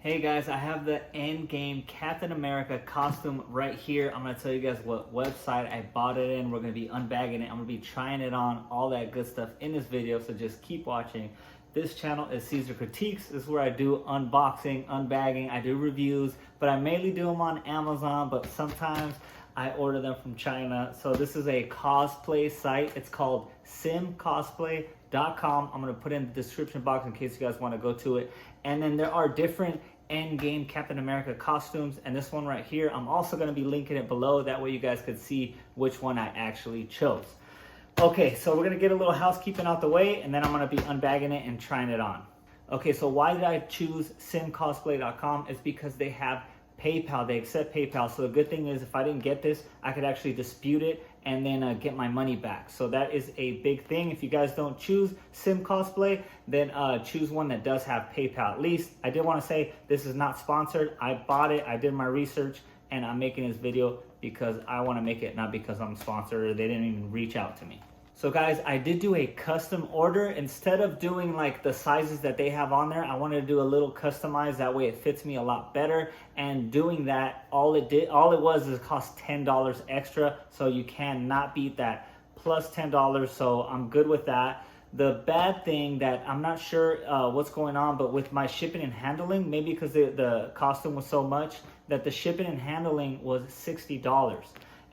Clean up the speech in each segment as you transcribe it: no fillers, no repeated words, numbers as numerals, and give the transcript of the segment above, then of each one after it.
Hey guys, I have the Endgame Captain America costume right here. I'm going to tell you guys what website I bought it in. We're going to be unbagging it. I'm going to be trying it on, all that good stuff in this video, so just keep watching. This channel is Caesar Critiques. This is where I do unboxing, unbagging, I do reviews, but I mainly do them on Amazon, but sometimes I order them from China. So this is a cosplay site. It's called SimCosplay.com. I'm going to put in the description box in case you guys want to go to it. And then there are different Endgame Captain America costumes, and this one right here, I'm also going to be linking it below. That way you guys could see which one I actually chose. Okay, so we're going to get a little housekeeping out the way, and then I'm going to be unbagging it and trying it on. Okay, so why did I choose SimCosplay.com? It's because they have PayPal. They accept PayPal. So the good thing is if I didn't get this, I could actually dispute it and then get my money back. So that is a big thing. If you guys don't choose SimCosplay, then choose one that does have PayPal at least. I did want to say this is not sponsored. I bought it, I did my research, and I'm making this video because I want to make it, not because I'm sponsored or they didn't even reach out to me. So guys, I did do a custom order. Instead of doing like the sizes that they have on there, I wanted to do a little customized. That way it fits me a lot better. And doing that, all it was is cost $10 extra. So you cannot beat that, plus $10. So I'm good with that. The bad thing that I'm not sure what's going on, but with my shipping and handling, maybe because the costume was so much, that the shipping and handling was $60.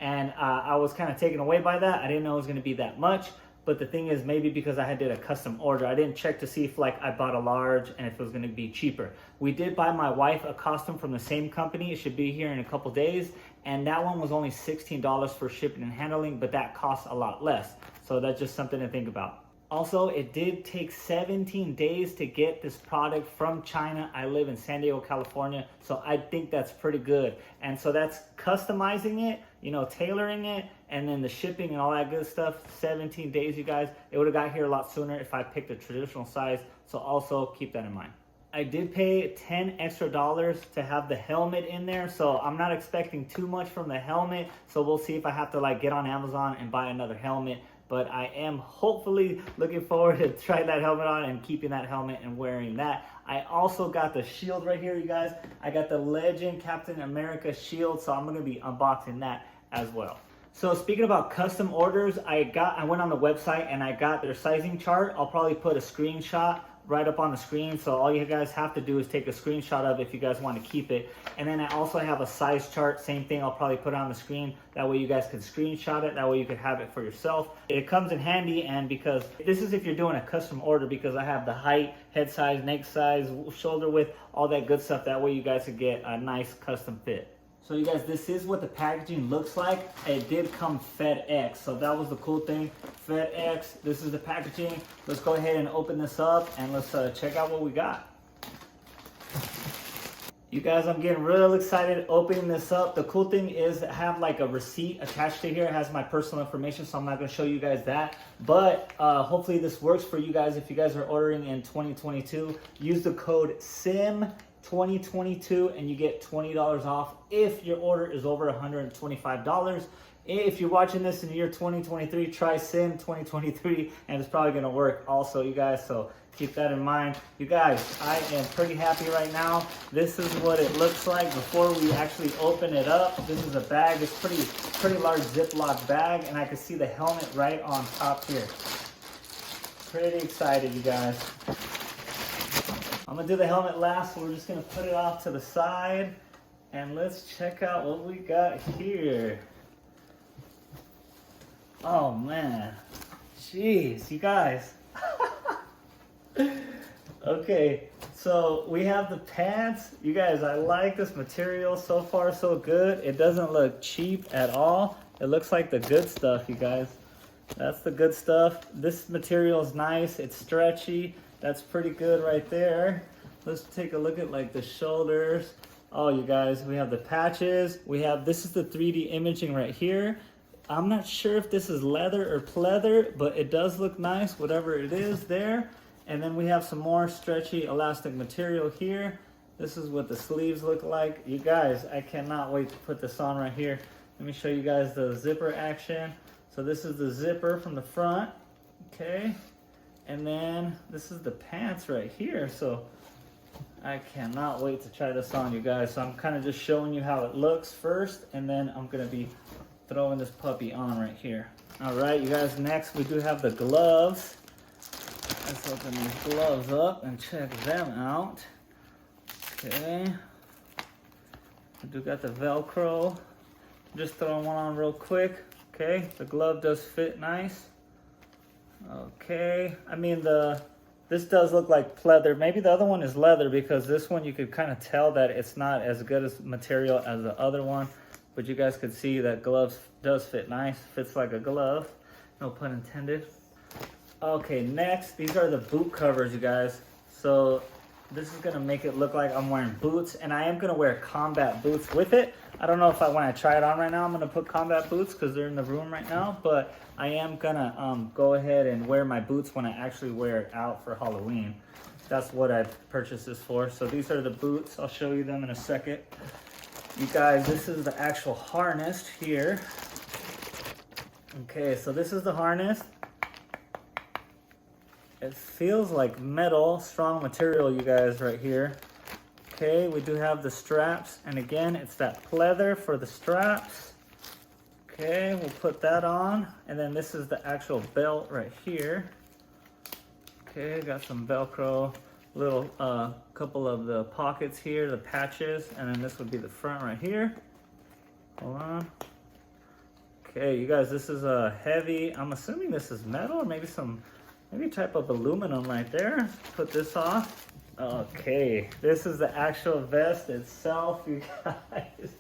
And I was kind of taken away by that. I didn't know it was going to be that much. But the thing is, maybe because I did a custom order, I didn't check to see if like I bought a large and if it was going to be cheaper. We did buy my wife a costume from the same company. It should be here in a couple days. And that one was only $16 for shipping and handling, but that costs a lot less. So that's just something to think about. Also, it did take 17 days to get this product from China. I live in San Diego, California, so I think that's pretty good. And so that's customizing it, you know, tailoring it, and then the shipping and all that good stuff. 17 days, you guys. It would have got here a lot sooner if I picked a traditional size, so also keep that in mind. I did pay $10 extra to have the helmet in there, so I'm not expecting too much from the helmet, so we'll see if I have to like get on Amazon and buy another helmet. But I am hopefully looking forward to trying that helmet on and keeping that helmet and wearing that. I also got the shield right here, you guys. I got the Legend Captain America shield, so I'm going to be unboxing that as well. So speaking about custom orders, I went on the website and I got their sizing chart. I'll probably put a screenshot right up on the screen, so all you guys have to do is take a screenshot of it if you guys want to keep it. And then I also have a size chart, same thing, I'll probably put it on the screen. That way you guys can screenshot it, that way you can have it for yourself. It comes in handy, and because this is if you're doing a custom order, because I have the height, head size, neck size, shoulder width, all that good stuff. That way you guys can get a nice custom fit. So you guys, this is what the packaging looks like. It did come FedEx, so that was the cool thing. FedEx, this is the packaging. Let's go ahead and open this up and let's check out what we got. You guys, I'm getting real excited opening this up. The cool thing is I have like a receipt attached to here. It has my personal information, so I'm not gonna show you guys that. But hopefully this works for you guys. If you guys are ordering in 2022, use the code SIM2022 and you get $20 off if your order is over $125. If you're watching this in the year 2023, try SIM 2023 and it's probably gonna work also, you guys, so keep that in mind. You guys, I am pretty happy right now. This is what it looks like before we actually open it up. This is a bag. It's pretty large Ziploc bag, and I can see the helmet right on top here. Pretty excited, you guys. I'm gonna do the helmet last, so we're just gonna put it off to the side, and let's check out what we got here. Oh man, jeez, you guys. Okay, so we have the pants. You guys, I like this material. So far so good. It doesn't look cheap at all. It looks like the good stuff, you guys. That's the good stuff. This material is nice. It's stretchy. That's pretty good right there. Let's take a look at like the shoulders. Oh, you guys, we have the patches. This is the 3D imaging right here. I'm not sure if this is leather or pleather, but it does look nice, whatever it is there. And then we have some more stretchy elastic material here. This is what the sleeves look like. You guys, I cannot wait to put this on right here. Let me show you guys the zipper action. So this is the zipper from the front, okay? And then this is the pants right here. So I cannot wait to try this on, you guys. So I'm kind of just showing you how it looks first, and then I'm gonna be throwing this puppy on right here. All right, you guys, next we do have the gloves. Let's open these gloves up and check them out. Okay. We do got the Velcro. Just throwing one on real quick. Okay, the glove does fit nice. Okay, I mean this does look like pleather. Maybe the other one is leather, because this one you could kind of tell that it's not as good as material as the other one. But you guys could see that gloves does fit nice. Fits like a glove. No pun intended. Okay, next, these are the boot covers, you guys. So this is gonna make it look like I'm wearing boots, and I am gonna wear combat boots with it. I don't know if when I try it on right now, I'm gonna put combat boots because they're in the room right now, but I am gonna go ahead and wear my boots when I actually wear it out for Halloween. That's what I purchased this for. So these are the boots. I'll show you them in a second. You guys, this is the actual harness here. Okay, so this is the harness. It feels like metal, strong material, you guys, right here. Okay, we do have the straps, and again, it's that pleather for the straps. Okay, we'll put that on, and then this is the actual belt right here. Okay, got some Velcro, little couple of the pockets here, the patches, and then this would be the front right here. Hold on. Okay, you guys, this is a heavy, I'm assuming this is metal, or maybe type of aluminum right there. Put this off. Okay, this is the actual vest itself, you guys.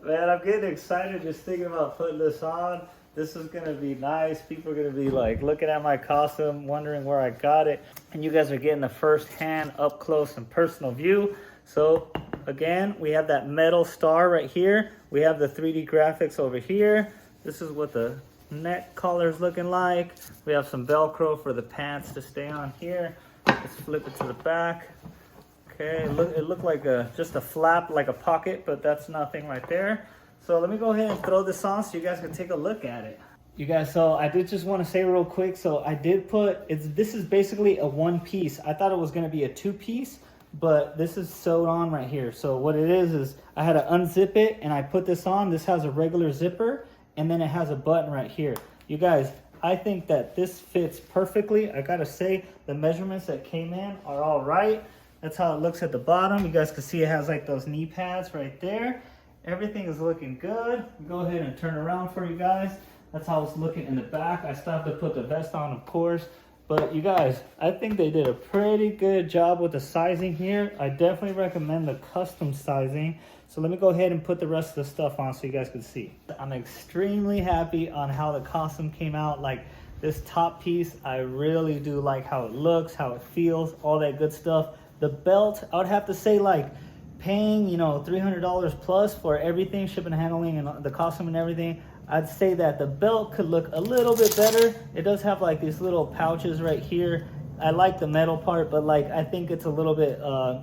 Man, I'm getting excited just thinking about putting this on. This is gonna be nice. People are gonna be like looking at my costume, wondering where I got it. And you guys are getting the first-hand, up close and personal view. So again, we have that metal star right here. We have the 3D graphics over here. This is what the neck collar is looking like. We have some Velcro for the pants to stay on here. Let's flip it to the back. Okay, it looked like just a flap, like a pocket, but that's nothing right there. So let me go ahead and throw this on so you guys can take a look at it. You guys, so I did just want to say real quick, so I did put, this is basically a one piece. I thought it was going to be a two piece, but this is sewed on right here. So what it is I had to unzip it and I put this on. This has a regular zipper, and then it has a button right here. You guys, I think that this fits perfectly. I gotta say, the measurements that came in are all right. That's how it looks at the bottom. You guys can see it has like those knee pads right there. Everything is looking good. Go ahead and turn around for you guys. That's how it's looking in the back. I still have to put the vest on, of course. But you guys, I think they did a pretty good job with the sizing here. I definitely recommend the custom sizing. So let me go ahead and put the rest of the stuff on so you guys can see. I'm extremely happy on how the costume came out. Like this top piece, I really do like how it looks, how it feels, all that good stuff. The belt, I would have to say, like paying, you know, $300 plus for everything, shipping and handling and the costume and everything. I'd say that the belt could look a little bit better. It does have like these little pouches right here. I like the metal part, but like I think it's a little bit,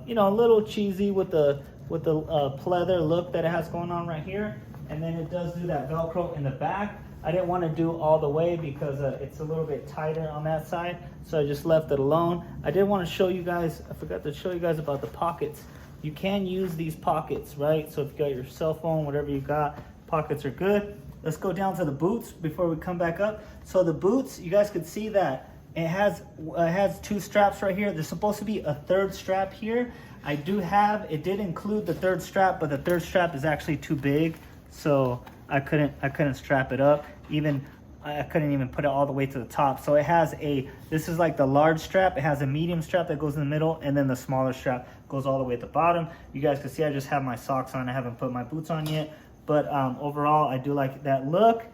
you know, a little cheesy with the pleather look that it has going on right here. And then it does do that Velcro in the back. I didn't want to do all the way because it's a little bit tighter on that side, so I just left it alone. I did want to show you guys, I forgot to show you guys about the pockets. You can use these pockets, right? So if you got your cell phone, whatever you got, pockets are good. Let's go down to the boots before we come back up. So the boots, you guys could see that it has two straps right here. There's supposed to be a third strap here. It did include the third strap, but the third strap is actually too big, so I couldn't strap it up. I couldn't even put it all the way to the top. So it has this is like the large strap. It has a medium strap that goes in the middle, and then the smaller strap goes all the way at the bottom. You guys can see I just have my socks on. I haven't put my boots on yet, but overall I do like that look.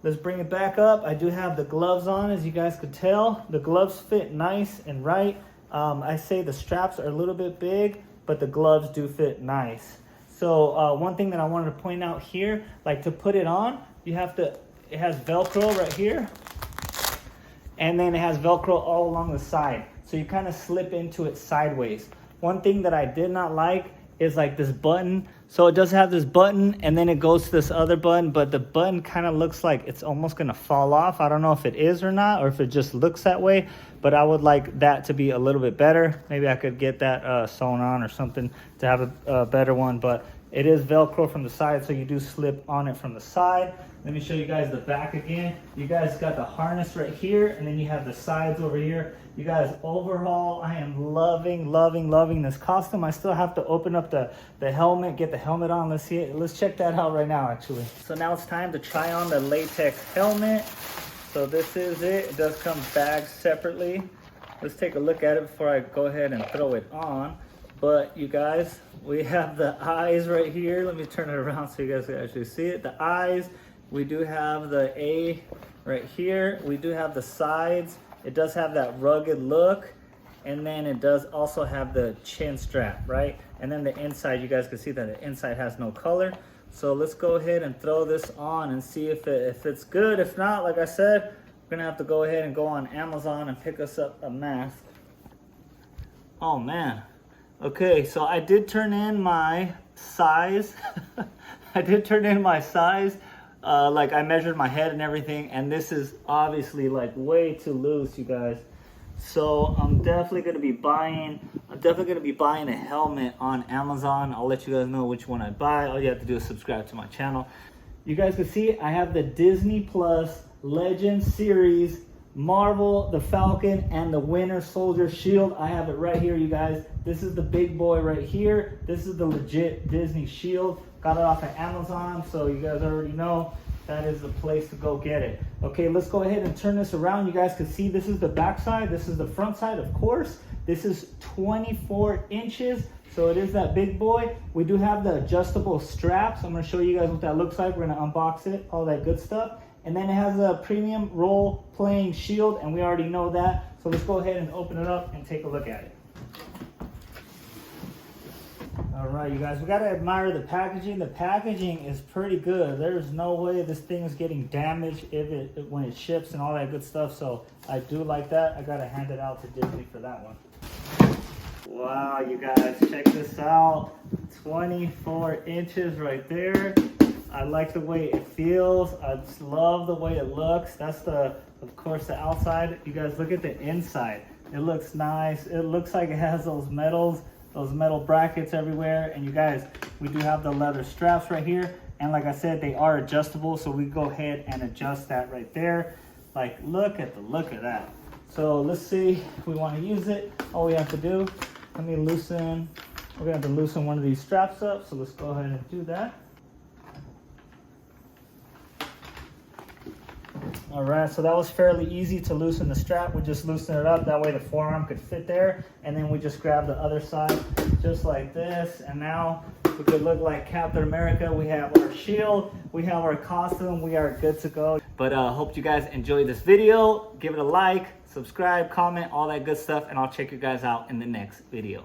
Let's bring it back up. I do have the gloves on, as you guys could tell. The gloves fit nice and right. I say the straps are a little bit big, but the gloves do fit nice. So one thing that I wanted to point out here, like to put it on, it has Velcro right here, and then it has Velcro all along the side. So you kind of slip into it sideways. One thing that I did not like is like this button. So it does have this button, and then it goes to this other button, but the button kind of looks like it's almost gonna fall off. I don't know if it is or not, or if it just looks that way, but I would like that to be a little bit better. Maybe I could get that sewn on or something to have a better one, but it is Velcro from the side, so you do slip on it from the side. Let me show you guys the back again. You guys got the harness right here, and then you have the sides over here. You guys, overall, I am loving this costume. I still have to open up the helmet, get the helmet on. Let's see it. Let's check that out right now, actually. So now it's time to try on the latex helmet. So this is it. It does come bagged separately. Let's take a look at it before I go ahead and throw it on. But you guys, we have the eyes right here. Let me turn it around so you guys can actually see it. The eyes, we do have the A right here. We do have the sides. It does have that rugged look. And then it does also have the chin strap, right? And then the inside, you guys can see that the inside has no color. So let's go ahead and throw this on and see if it's good. If not, like I said, we're gonna have to go ahead and go on Amazon and pick us up a mask. Oh man. Okay, so I did turn in my size. I did turn in my size. Like I measured my head and everything, and this is obviously like way too loose, you guys. So I'm definitely gonna be buying a helmet on Amazon. I'll let you guys know which one I buy. All you have to do is subscribe to my channel. You guys can see I have the Disney Plus Legends series, Marvel, the Falcon, and the Winter Soldier shield. I have it right here, you guys. This is the big boy right here. This is the legit Disney shield. Got it off of Amazon, so you guys already know that is the place to go get it. Okay, let's go ahead and turn this around. You guys can see this is the back side. This is the front side, of course. This is 24 inches, so it is that big boy. We do have the adjustable straps. I'm gonna show you guys what that looks like. We're gonna unbox it, all that good stuff. And then it has a premium role-playing shield, and we already know that. So let's go ahead and open it up and take a look at it. All right, you guys, we gotta admire the packaging. The packaging is pretty good. There's no way this thing is getting damaged when it ships and all that good stuff. So I do like that. I gotta hand it out to Disney for that one. Wow, you guys, check this out. 24 inches right there. I like the way it feels. I just love the way it looks. That's of course, the outside. You guys look at the inside. It looks nice. It looks like it has those metal brackets everywhere. And you guys, we do have the leather straps right here. And like I said, they are adjustable. So we go ahead and adjust that right there. Like, look at that. So let's see if we want to use it. All we have to do, we're gonna have to loosen one of these straps up. So let's go ahead and do that. All right, so that was fairly easy to loosen the strap. We just loosen it up, that way the forearm could fit there, and then we just grab the other side just like this, and now we could look like Captain America. We have our shield, we have our costume, we are good to go. But hope you guys enjoyed this video. Give it a like, subscribe, comment, all that good stuff, and I'll check you guys out in the next video.